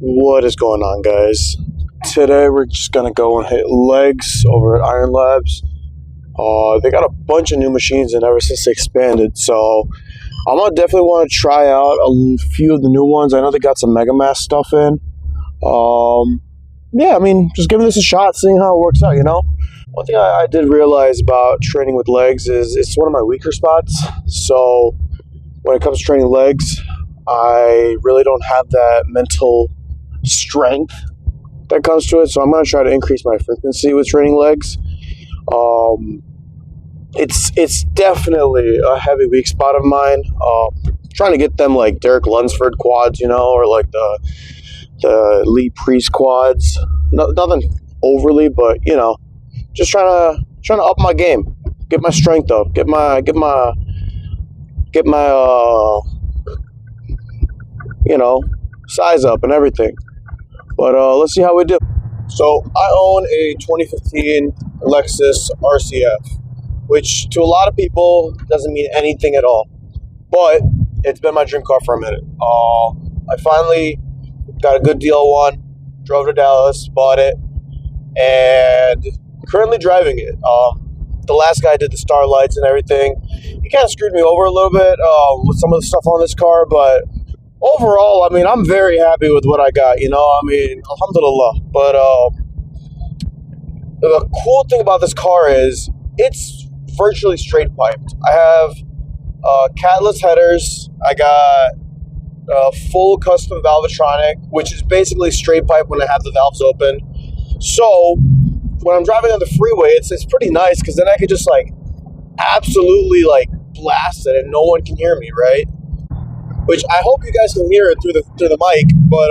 What is going on, guys? Today we're just gonna go and hit legs over at Iron Labs. They got a bunch of new machines in ever since they expanded, so I'm gonna definitely want to try out a few of the new ones. I know they got some Mega Mass stuff in. Yeah, I mean, just giving this a shot, seeing how it works out. One thing I did realize about training with legs is it's one of my weaker spots. So when it comes to training legs, I really don't have that mental strength that comes to it, so I'm going to try to increase my frequency with training legs. It's definitely a heavy weak spot of mine. Trying to get them like Derek Lunsford quads, or like the Lee Priest quads. Nothing overly, but just trying to up my game, get my strength up, get my size up and everything. But let's see how we do. So I own a 2015 Lexus RCF, which to a lot of people doesn't mean anything at all. But it's been my dream car for a minute. I finally got a good deal on one, drove to Dallas, bought it, and currently driving it. The last guy did the starlights and everything. He kind of screwed me over a little bit with some of the stuff on this car, but overall, I mean, I'm very happy with what I got, alhamdulillah. But the cool thing about this car is it's virtually straight piped. I have catless headers. I got full custom valvetronic, which is basically straight pipe when I have the valves open. So when I'm driving on the freeway, it's pretty nice because then I could just absolutely blast it and no one can hear me, right? Which I hope you guys can hear it through the mic, but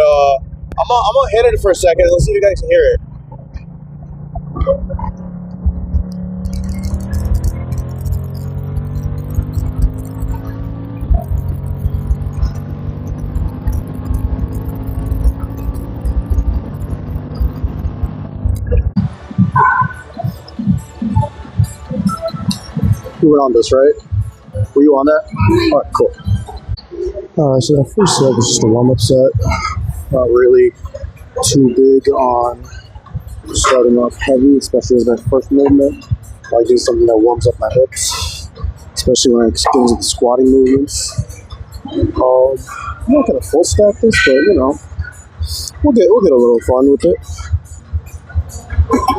I'm gonna hit it for a second. Let's see if you guys can hear it. You were on this, right? Were you on that? All right, cool. Alright, so that first set was just a warm-up set. Not really too big on starting off heavy, especially as my first movement. I like doing something that warms up my hips, especially when I get into the squatting movements. I'm not gonna full stack this, but we'll get a little fun with it.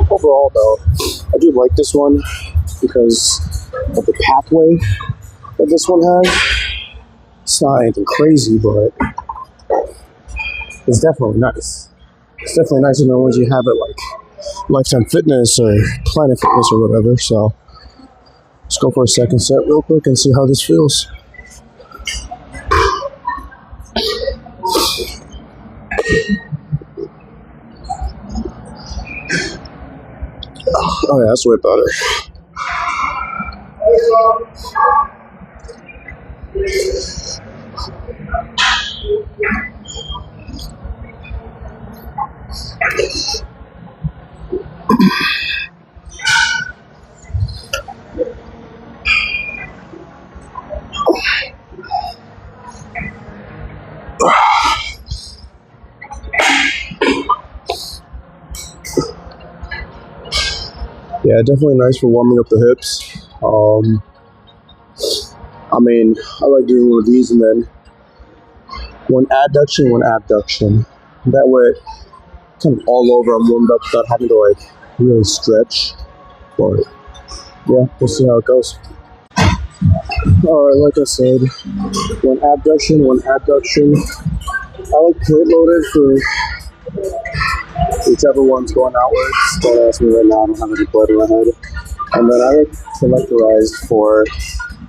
Overall, though, I do like this one because of the pathway that this one has. It's not anything crazy, but it's definitely nice. It's definitely nicer than the ones you have at Lifetime Fitness or Planet Fitness or whatever. So let's go for a second set real quick and see how this feels. Oh yeah, that's way better. Yeah, definitely nice for warming up the hips. I like doing one of these and then one adduction, one abduction. That way, kind of all over, I'm warmed up without having to really stretch. But yeah, we'll see how it goes. Alright, like I said, one abduction, one abduction. I like plate loaded for whichever one's going outwards. Don't ask me right now, I don't have any blood in my head. And then I like selectorized for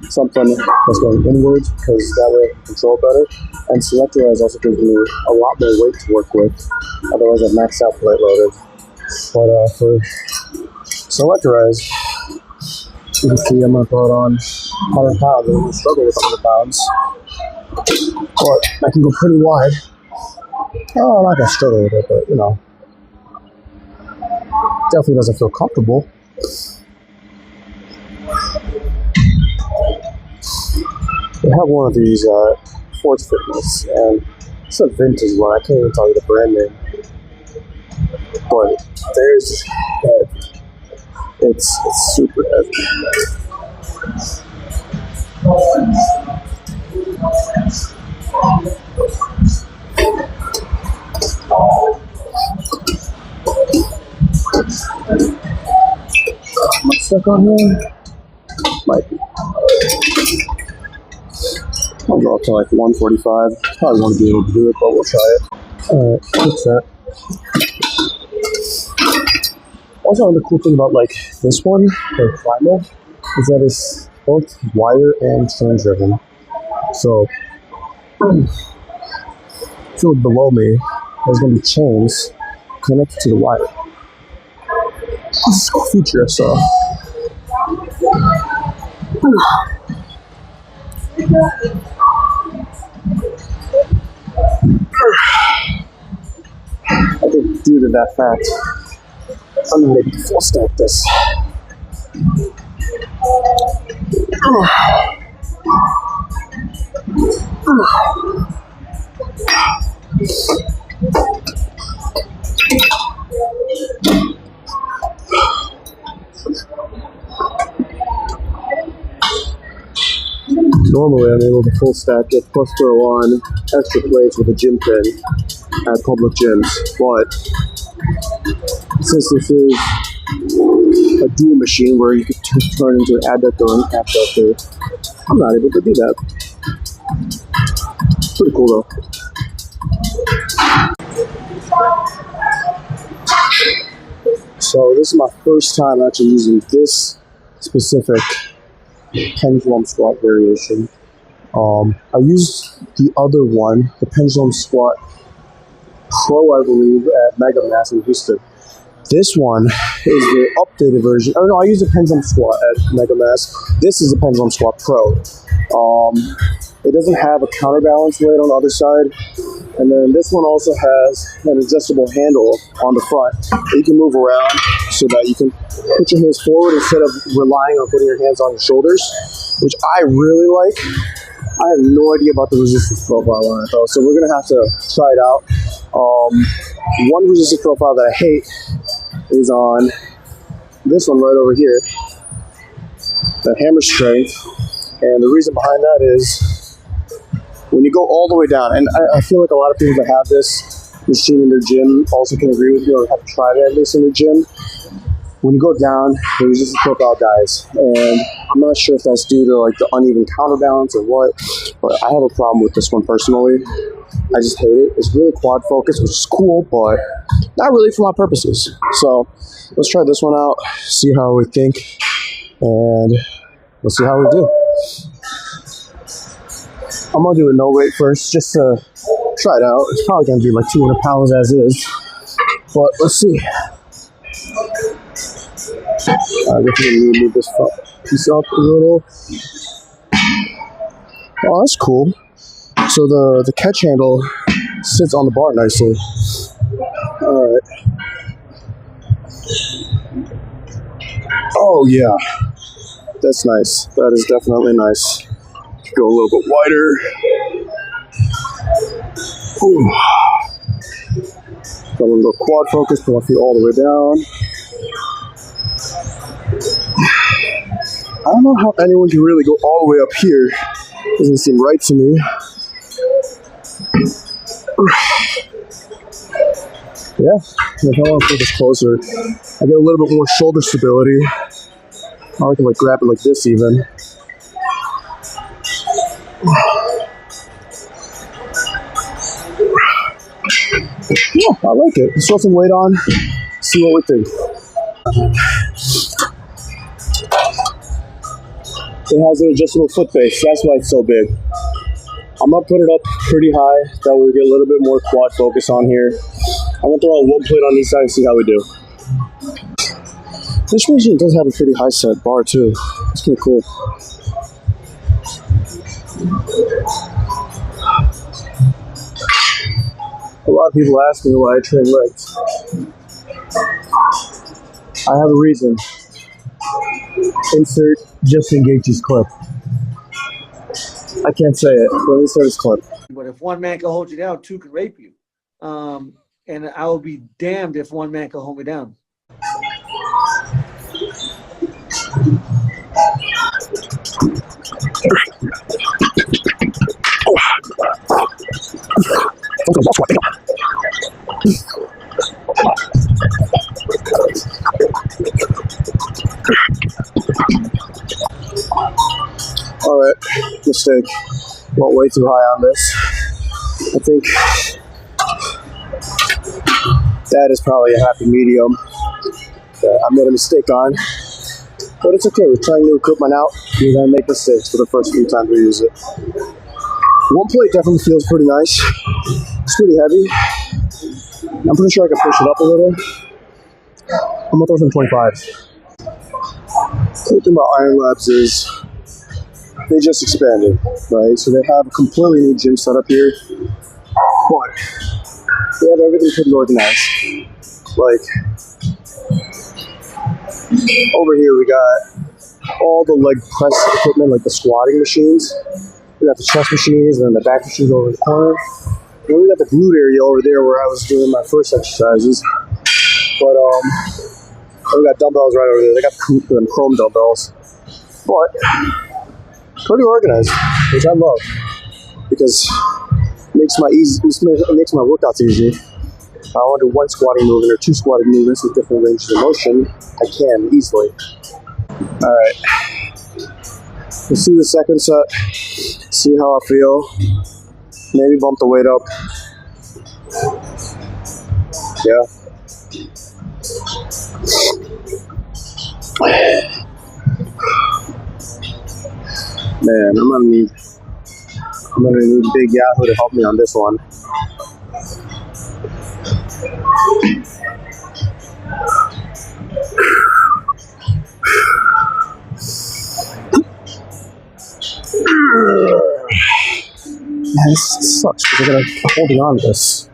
something that's going inwards because that way I can control better. And selectorized also gives me a lot more weight to work with. Otherwise I've maxed out plate loaded. But for selectorized, you can see I'm going to throw it on 100 pounds. I'm going to struggle with 100 pounds. But I can go pretty wide. Oh, I'm not going to struggle with it, but definitely doesn't feel comfortable. They have one of these at Ford's Fitness, and It's a vintage one. I can't even tell you the brand name. But there's heavy. It's super heavy. Am I stuck on here? Might be. I'll go up to like 145. Probably won't be able to do it, but we'll try it. Alright, fix that. Also, the cool thing about like this one, the Primal, is that it's both wire and chain driven. So, so below me, there's gonna be chains connected to the wire. This is a cool feature I saw. I think due to that fact, I'm gonna maybe full stack this. Normally I'm able to full stack it plus throw on extra plates with a gym pin at public gyms, but since this is a dual machine where you could turn into an adductor and abductor, I'm not able to do that. Pretty cool though. So this is my first time actually using this specific pendulum squat variation. I used the other one, the pendulum squat Pro, I believe, at Mega Mass in Houston. This one is the updated version. Oh no, I used a pendulum squat at Mega Mass. This is a pendulum squat Pro. It doesn't have a counterbalance weight on the other side. And then this one also has an adjustable handle on the front that you can move around so that you can put your hands forward instead of relying on putting your hands on your shoulders, which I really like. I have no idea about the resistance profile on it though, so we're gonna have to try it out. One resistance profile that I hate is on this one right over here, the hammer strength, and the reason behind that is when you go all the way down, and I feel like a lot of people that have this machine in their gym also can agree with me or have tried it at least in their gym. When you go down, the resistance profile dies, and I'm not sure if that's due to like the uneven counterbalance or what, but I have a problem with this one personally. I just hate it. It's really quad focused, which is cool, but not really for my purposes. So let's try this one out, see how we think, and let's see how we do. I'm gonna do a no weight first, just to try it out. It's probably gonna be like 200 pounds as is, but let's see. I'm gonna move this piece up a little. Oh, that's cool. So the catch handle sits on the bar nicely. All right. Oh yeah, that's nice. That is definitely nice. Go a little bit wider. Ooh. I'm gonna go quad focus, put my feet all the way down. I don't know how anyone can really go all the way up here. Doesn't seem right to me. Yeah, if I want to put this closer, I get a little bit more shoulder stability. Or I can like grab it like this even. Yeah, I like it. Let's throw some weight on, see what we think. It has an adjustable foot base, that's why it's so big. I'm gonna put it up pretty high, that way we get a little bit more quad focus on here. I'm gonna throw out one plate on each side and see how we do. This machine does have a pretty high set bar too. It's pretty cool. A lot of people ask me why I train legs. I have a reason. Insert Justin Gaethje's clip. I can't say it, but insert his clip. But if one man can hold you down, two can rape you. And I will be damned if one man can hold me down. All right, mistake. Went way too high on this. I think that is probably a happy medium that I made a mistake on. But it's okay, we're trying new equipment out. We're gonna make mistakes for the first few times we use it. One plate definitely feels pretty nice. It's pretty heavy. I'm pretty sure I can push it up a little. I'm gonna throw some 25s. The thing about Iron Labs is they just expanded, right? So they have a completely new gym setup here, but they have everything pretty organized. Like, over here we got all the leg press equipment, like the squatting machines. We got the chest machines and then the back machines over in the corner. And then we got the glute area over there where I was doing my first exercises. But we got dumbbells right over there. They got chrome dumbbells. But pretty organized, which I love because it makes my workouts easy. If I want to do one squatting movement or two squatting movements with different ranges of motion, I can easily. All right, let's do the second set. See how I feel. Maybe bump the weight up. Yeah. Man, I'm gonna need Big Yahoo to help me on this one. Man, this sucks because I gotta keep holding on to this.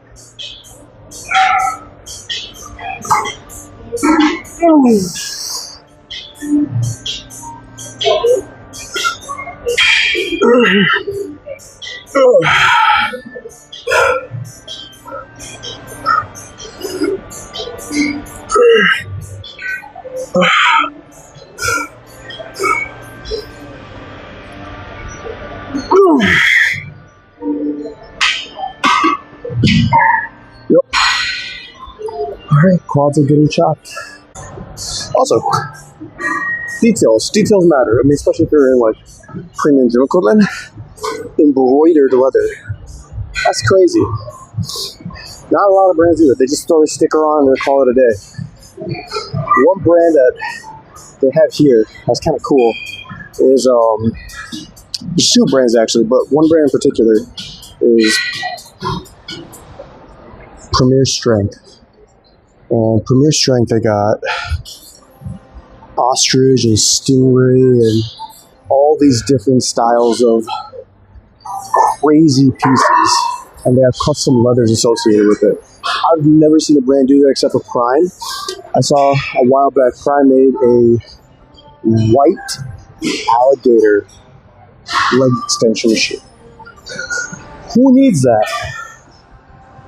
Yep. Alright, quads are getting chopped. Also, details matter. I mean, especially if you're in like premium gym equipment. Embroidered leather. That's crazy. Not a lot of brands do that. They just throw a sticker on and they call it a day. One brand that they have here that's kind of cool is there's two brands actually, but one brand in particular is Premier Strength. And Premier Strength, they got ostrich and stingray and all these different styles of crazy pieces, and they have custom leathers associated with it. I've never seen a brand do that except for Prime. I saw a while back Prime made a white alligator leg extension machine. Who needs that?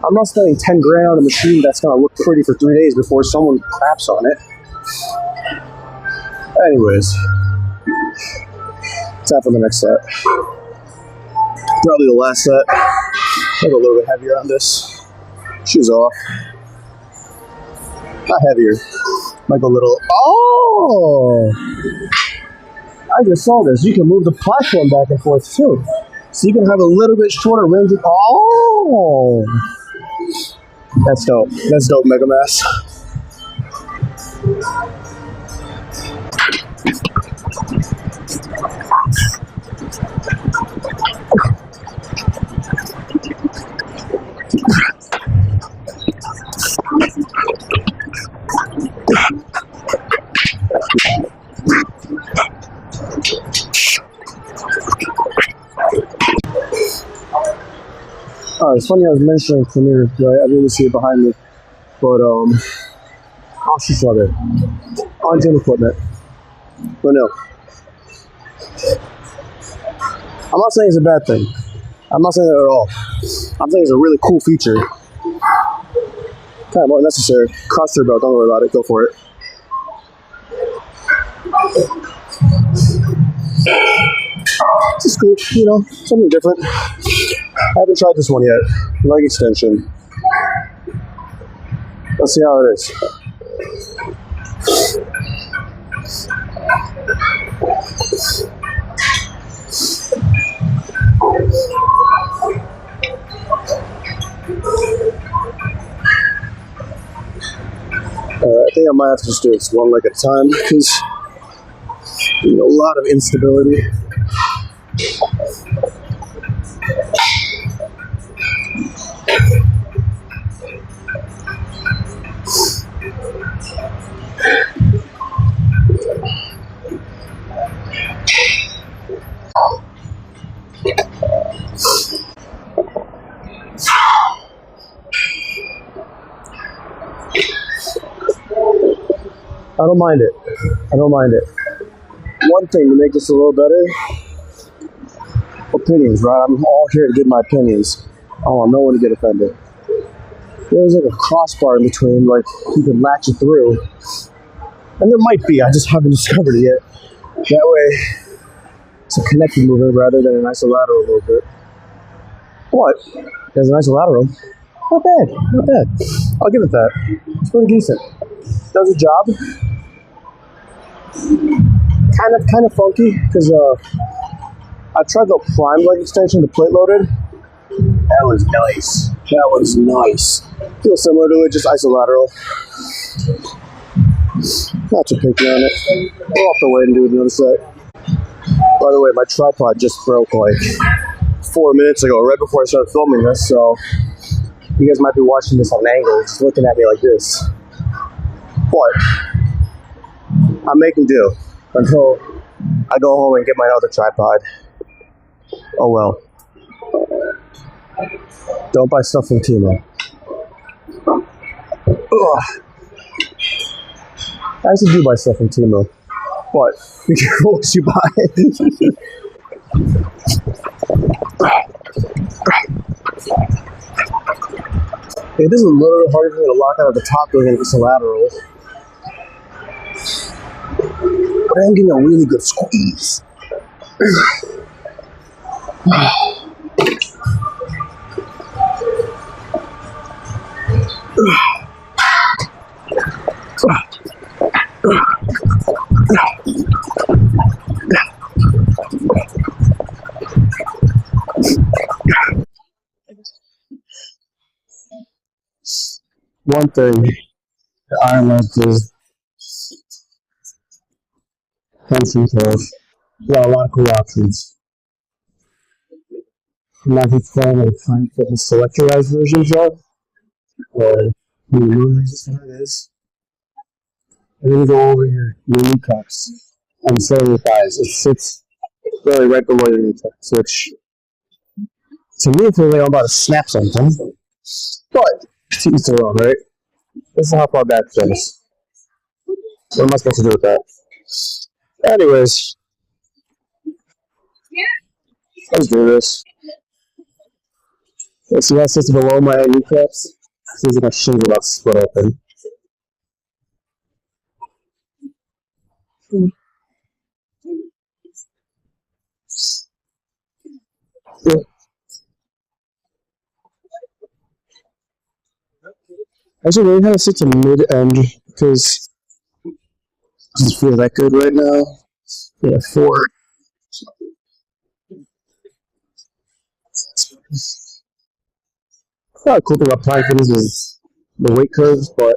I'm not spending 10 grand on a machine that's gonna look pretty for 3 days before someone craps on it. Anyways, time for the next set. Probably the last set. I'll go a little bit heavier on this. Shoes off. Not heavier. Might go a little. Oh! I just saw this. You can move the platform back and forth too. So you can have a little bit shorter range of. Oh! That's dope. That's dope, Mega Mass. It's funny I was mentioning Premier, right? I didn't see it behind me, but ostrich leather on gym equipment. But no, I'm not saying it's a bad thing. I'm not saying that at all. I'm saying it's a really cool feature. Kind of unnecessary. Cost your belt, don't worry about it, go for it. It's cool, you know, something different. I haven't tried this one yet. Leg extension. Let's see how it is. I think I might have to just do this one leg at a time because a lot of instability. I don't mind it. I don't mind it. One thing to make this a little better, opinions, right? I'm all here to give my opinions. I want no one to get offended. There's like a crossbar in between, like you can latch it through. And there might be, I just haven't discovered it yet. That way, it's a connected movement rather than an isolateral movement. But, there's an isolateral. Not bad, not bad. I'll give it that. It's pretty decent. Does a job. Kind of funky, because I tried the prime leg extension, the plate loaded. That was nice. That was nice. Feels similar to it, just isolateral. Not too picky on it. We'll have to wait and do another set. By the way, my tripod just broke like 4 minutes ago, right before I started filming this, so you guys might be watching this on an angle, just looking at me like this. But I'm making do until I go home and get my other tripod. Oh well. Don't buy stuff from Timo. Ugh. I actually do buy stuff from Timo, but be careful what you buy. It is a little harder for me to lock out at the top doing it with a lateral. But I am getting a really good squeeze. One thing that I like is fencing tools. We got a lot of cool options. I'm not just playing like trying to put the selectorized versions of, or you know what it is. And then you go over your knee cups and set your thighs. It sits really right below your knee cups, which to me feels like I'm about to snap something. But to each their own, right? This is how far back it is. What am I supposed to do with that? Anyways, let's do this. Let's see how it sits below my kneecaps. Seems like my shins are about to split open. Yeah. I should really have to sit to mid-end because it doesn't feel that good right now. Yeah, 4. Probably cool thing about applying for this is the weight curves, but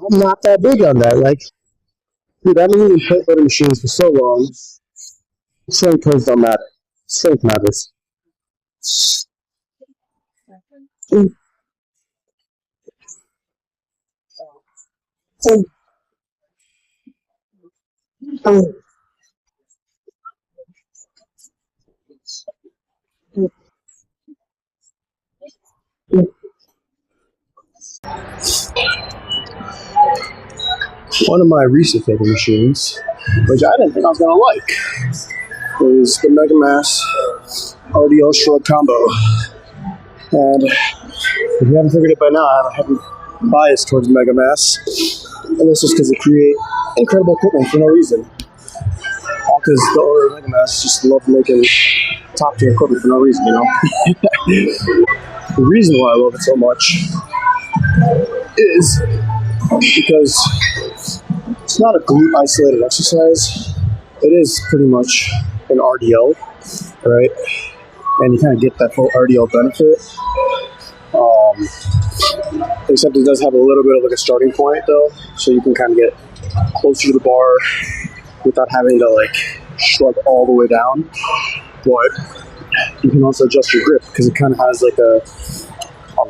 I'm not that big on that. Like, dude, I've been using plate loading machines for so long. Strength curves don't matter. Strength matters. One of my recent favorite machines, which I didn't think I was gonna like. is the Mega Mass RDL Shrug Combo. And if you haven't figured it by now, I have a bias towards Mega Mass. And this is because they create incredible equipment for no reason. All because the owner of Mega Mass just love making top tier equipment for no reason, you know? The reason why I love it so much is because it's not a glute isolated exercise. It is pretty much an RDL, right? And you kind of get that full RDL benefit. Except it does have a little bit of like a starting point though, so you can kind of get closer to the bar without having to like shrug all the way down. But you can also adjust your grip because it kind of has like a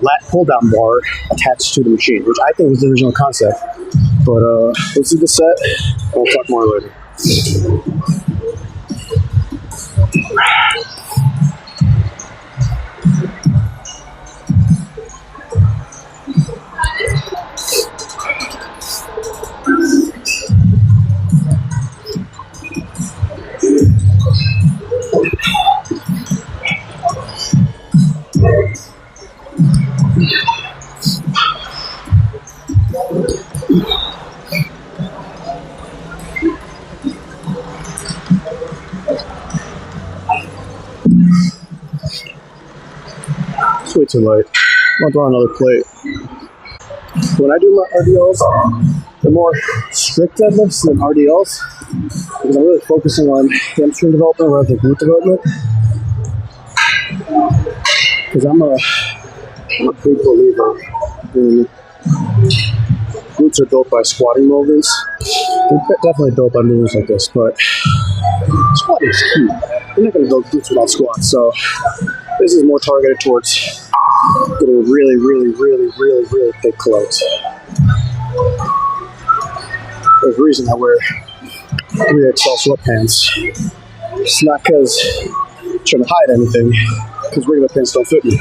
lat pull down bar attached to the machine, which I think was the original concept. But let's do the set and we'll talk more later. It's way too light. I'll draw another plate. When I do my RDLs, they're more strict deadlifts than RDLs because I'm really focusing on hamstring development rather than glute development. Because I'm a big believer in glutes are built by squatting movements. They're definitely built by movements like this, but squatting is key. You're not going to build glutes without squats, so this is more targeted towards getting really thick clothes. There's a reason I wear 3XL sweatpants. It's not because I'm trying to hide anything, because regular pants don't fit me.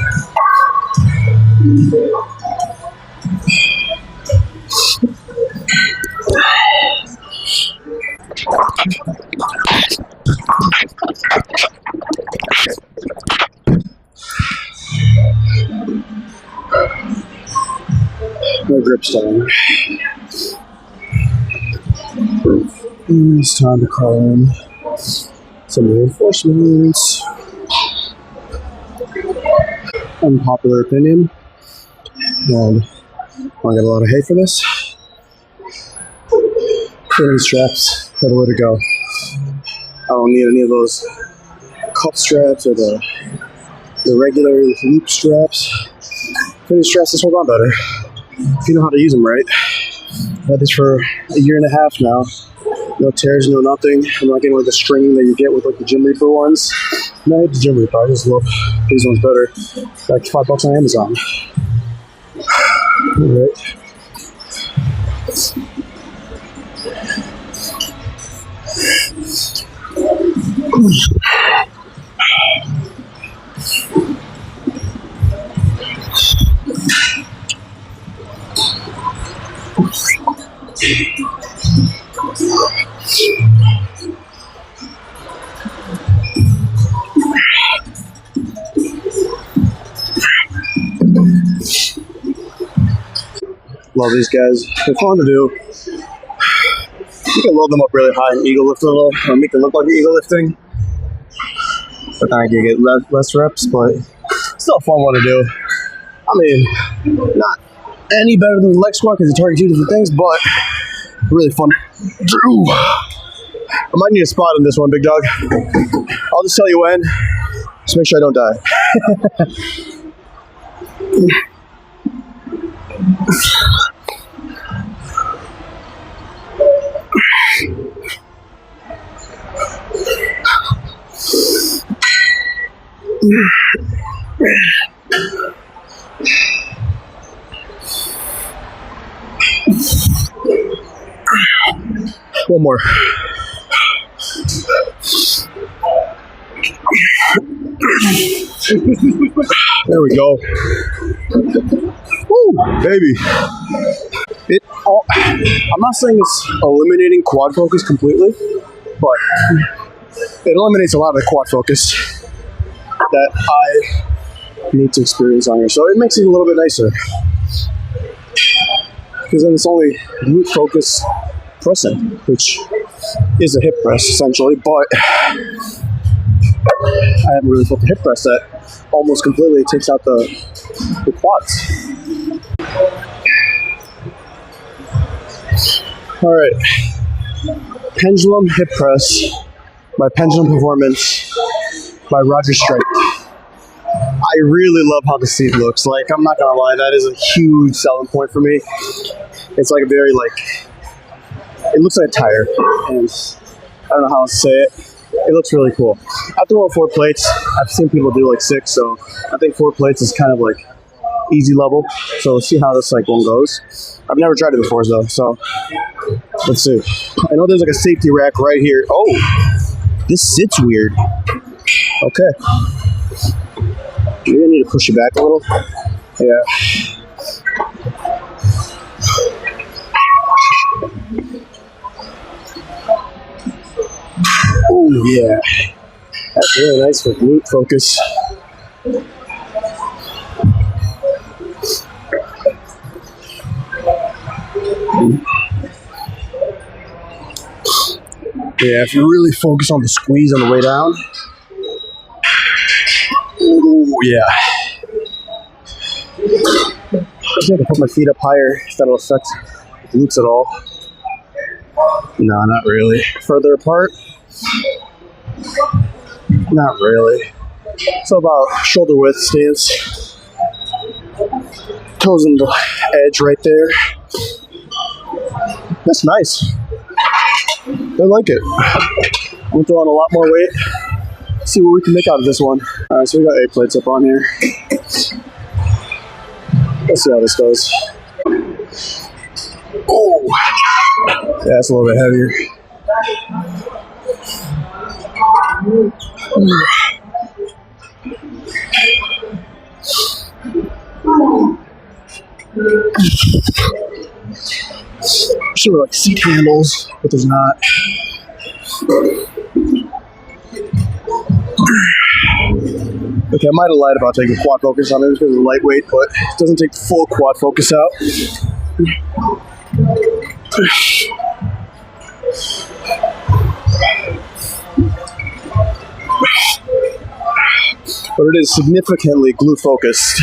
My grip's down. It's time to call in some reinforcements. Unpopular opinion, and I get a lot of hate for this. Training straps are the way to go. I don't need any of those cuff straps or the regular loop straps. Fitting straps just hold on better if you know how to use them right. I've had this for a year and a half now. No tears, no nothing. I'm not getting like the stringing that you get with like the Gym Reaper ones. No, I hate the Gym Reaper. I just love these ones better. Like $5 on Amazon. All right. Love these guys. They're fun to do. You can load them up really high and eagle lift a little, or make it look like you're eagle lifting. But then I can get less reps, but still a fun one to do. I mean, not any better than the leg squat because you target two different things, but really fun. Drew, I might need a spot on this one, big dog. I'll just tell you when. Just make sure I don't die. One more. There we go. Woo, baby. I'm not saying it's eliminating quad focus completely, but it eliminates a lot of the quad focus that I need to experience on here. So it makes it a little bit nicer. Because then it's only glute focus pressing, which is a hip press essentially, but I haven't really felt the hip press that almost completely takes out the quads. All right, Pendulum Hip Press by Pendulum Performance by Roger Stripe. I really love how the seat looks. Like, I'm not gonna lie, that is a huge selling point for me. It's like a very it looks like a tire, and I don't know how else to say it. It looks really cool. I throw out 4 plates. I've seen people do like 6, so I think 4 plates is kind of like easy level. So let's see how this one goes. I've never tried it before though, so let's see. I know there's like a safety rack right here. Oh, this sits weird. Okay. Maybe I need to push it back a little. Yeah. Oh yeah. That's really nice for glute focus. Yeah, if you really focus on the squeeze on the way down. Oh yeah. I think I can put my feet up higher if that'll affect the glutes at all. No, not really. Further apart? Not really. So about shoulder width stance. Toes on the edge right there. That's nice. I like it. I'm gonna throw on a lot more weight. See what we can make out of this one. All right, so we got 8 plates up on here. Let's see how this goes. Oh, yeah, it's a little bit heavier. Should be like seat handles, but there's not. Okay, I might have lied about taking quad focus on it because it's lightweight, but it doesn't take the full quad focus out. But it is significantly glute focused.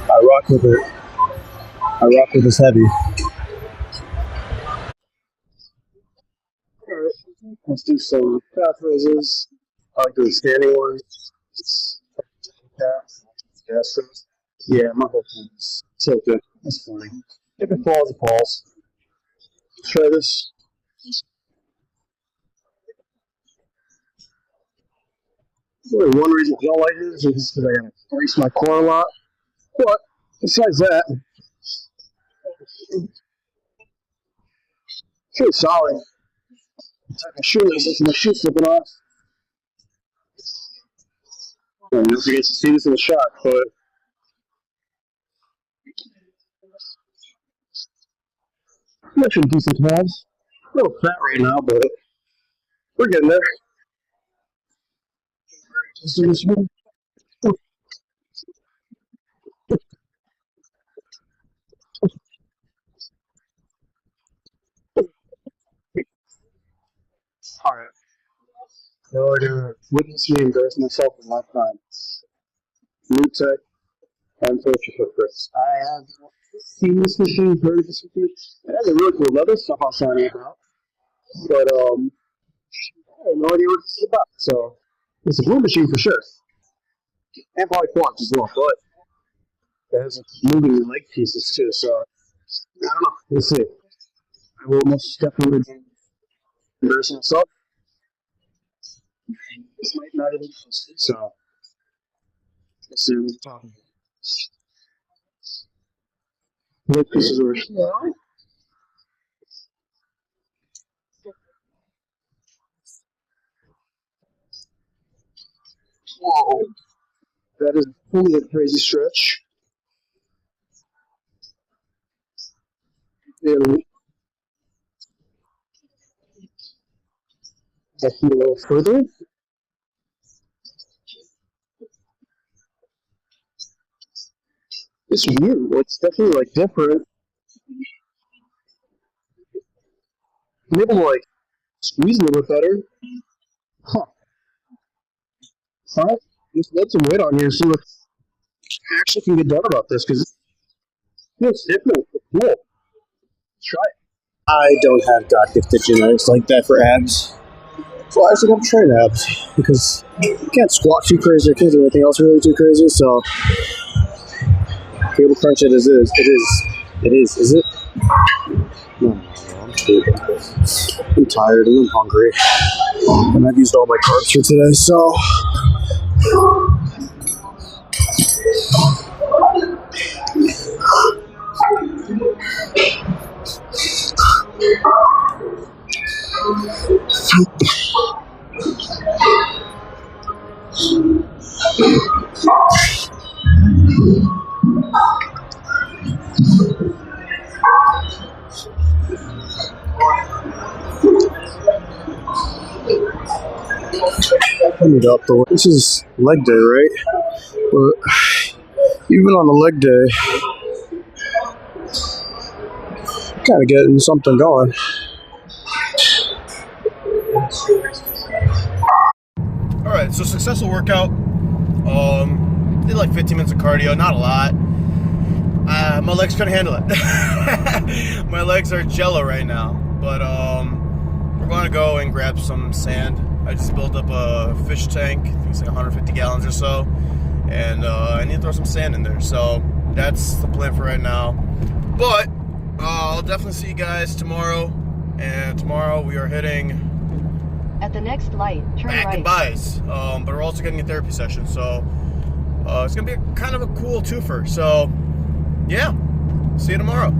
I rock with it. I rock with this heavy. Alright, let's do some calf raises. I like doing standing ones. Calf. Yeah, my whole thing is tilted. That's fine. If it falls, it falls. Try this. Really, one reason I don't like this is because I gotta brace my core a lot. But besides that, it's really solid. It's like my shoelaces, my shoe slipping off. And you get to see this in the shot, but I'm actually decent calves. A little fat right now, but we're getting there. Alright. Now we're gonna witness me embarrass myself in my time. New tech and social footprints. I have seen this machine, heard of this machine. It has a really cool leather stuff I'll sign you about. But I have no idea what this is about. So it's a glue machine for sure. And probably quads as well, but it has moving leg pieces too, so I don't know. We'll see. I will most definitely be embarrassing myself. This might not even posted, so let's see what we're talking about. Leg pieces are whoa. That is fully a crazy stretch. And a little further. It's weird. It's definitely like different. I'm able to like squeeze a little bit better. Huh. Huh? Just let some weight on here and see what actually can get done about this because it feels different. It's cool. Let's try it. I don't have God gifted genetics like that for abs. So I actually got to train abs because you can't squat too crazy, I can't do anything else really too crazy, so cable crunch it is. Is it? No, I'm stupid. I'm tired and I'm hungry. And I've used all my carbs for today, so this is leg day, right? But even on a leg day, kind of getting something going. All right, so successful workout. Did like 15 minutes of cardio, not a lot. My legs couldn't handle it. My legs are jello right now, but we're going to go and grab some sand. I just built up a fish tank. I think it's like 150 gallons or so, and I need to throw some sand in there. So that's the plan for right now. But I'll definitely see you guys tomorrow. And tomorrow we are hitting at the next light, turn back right. and buys. But we're also getting a therapy session, so it's gonna be kind of a cool twofer. So yeah, see you tomorrow.